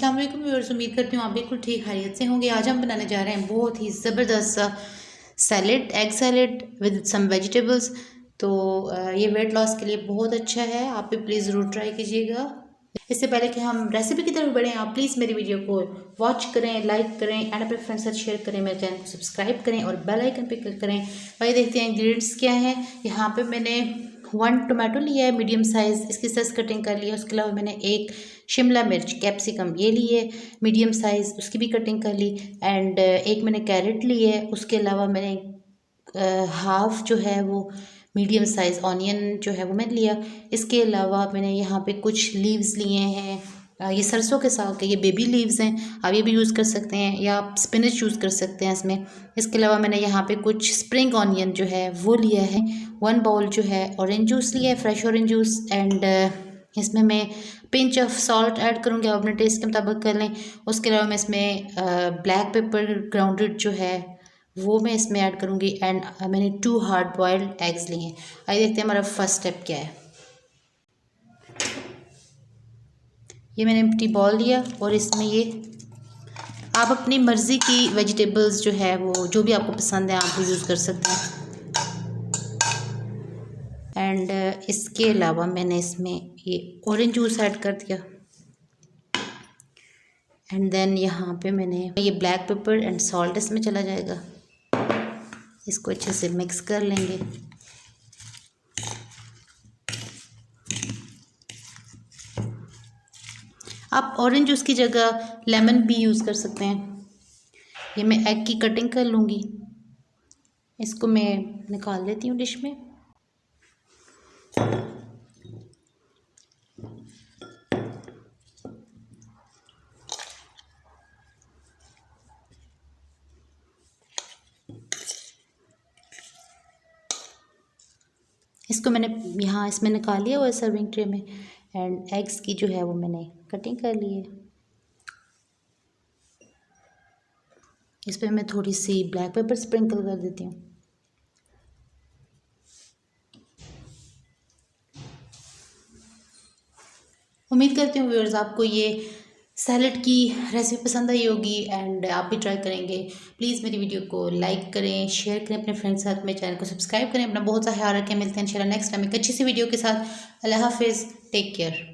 अस्सलाम वालेकुम व्यूअर्स, उम्मीद करती हूँ आप बिल्कुल ठीक खैरियत से होंगे। आज हम बनाने जा रहे हैं बहुत ही ज़बरदस्त सा salad, egg salad with some vegetables. तो ये वेट लॉस के लिए बहुत अच्छा है, आप भी प्लीज़ ज़रूर ट्राई कीजिएगा। इससे पहले कि हम रेसिपी की तरफ बढ़ें, आप प्लीज़ मेरी वीडियो को वॉच करें, लाइक करें एंड अपने फ्रेंड्स के साथ शेयर करें, मेरे चैनल को सब्सक्राइब करें और बेल आइकन पे क्लिक करें। भाई देखते हैं इंग्रेडिएंट्स क्या है। यहाँ पे मैंने 1 टोमेटो लिया है मीडियम साइज़, इसकी साइज कटिंग कर लिया। उसके अलावा मैंने एक शिमला मिर्च कैप्सिकम ये ली है मीडियम साइज़, उसकी भी कटिंग कर ली। एंड एक मैंने कैरेट ली है। उसके अलावा मैंने हाफ जो है वो मीडियम साइज़ ऑनियन जो है वो मैंने लिया। इसके अलावा मैंने यहाँ पे कुछ लीव्स लिए हैं, ये सरसों के साग के, ये बेबी लीव्स हैं, आप ये भी यूज़ कर सकते हैं या आप स्पिनच यूज़ कर सकते हैं इसमें। इसके अलावा मैंने यहाँ पे कुछ स्प्रिंग ऑनियन जो है वो लिया है। 1 बाउल जो है ऑरेंज जूस लिया है, फ्रेश ऑरेंज जूस। एंड इसमें मैं पिंच ऑफ सॉल्ट ऐड करूँगी, आप अपने टेस्ट के मुताबिक कर लें। उसके अलावा मैं इसमें ब्लैक पेपर ग्राउंडेड जो है वो मैं इसमें ऐड करूँगी। एंड मैंने 2 हार्ड बॉइल्ड एग्स लिए हैं। आइए देखते हैं हमारा फर्स्ट स्टेप क्या है। ये मैंने एम्प्टी बॉल लिया और इसमें ये आप अपनी मर्ज़ी की वेजिटेबल्स जो है वो जो भी आपको पसंद है आप वो यूज़ कर सकते हैं। एंड इसके अलावा मैंने इसमें ये ऑरेंज जूस ऐड कर दिया। एंड देन यहाँ पे मैंने ये ब्लैक पेपर एंड सॉल्ट इसमें चला जाएगा। इसको अच्छे से मिक्स कर लेंगे। आप ऑरेंज जूस की जगह लेमन भी यूज़ कर सकते हैं। ये मैं एग की कटिंग कर लूँगी, इसको मैं निकाल लेती हूँ डिश में। इसको मैंने यहाँ इसमें निकाल लिया हुआ है सर्विंग ट्रे में। एंड एग्स की जो है वो मैंने कटिंग कर ली है। इस पर मैं थोड़ी सी ब्लैक पेपर स्प्रिंकल कर देती हूँ। उम्मीद करती हूँ व्यूअर्स आपको ये सैलेड की रेसिपी पसंद आई होगी एंड आप भी ट्राई करेंगे। प्लीज़ मेरी वीडियो को लाइक करें, शेयर करें अपने फ्रेंड्स के साथ, मेरे चैनल को सब्सक्राइब करें। अपना बहुत सा ख्याल रखें। मिलते हैं इंशाल्लाह नेक्स्ट टाइम एक अच्छी सी वीडियो के साथ। अल्लाह हाफिज़, टेक केयर।